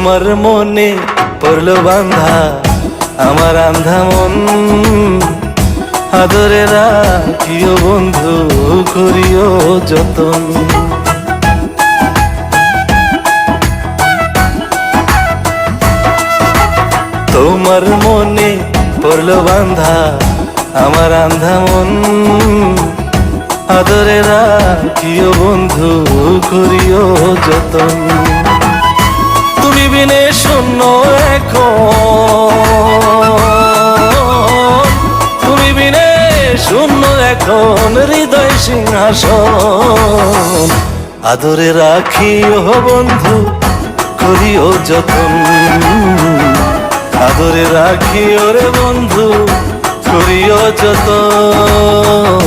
তোমার মনে পড়লো বান্ধা আমার আন্ধা মন, আদরে রাখিও বন্ধু করিও যতন। তোমার মনে পড়লো বান্ধা আমার আন্ধা মন, আদরে রাখিও বন্ধু করিও যতন। তুমি বিনে শূন্য এখন, তুমি বিনে শূন্য এখন হৃদয় সিংহাসন, আদরে রাখিও বন্ধু করিও যতন, আদরে রাখিও রে বন্ধু করিও যতন।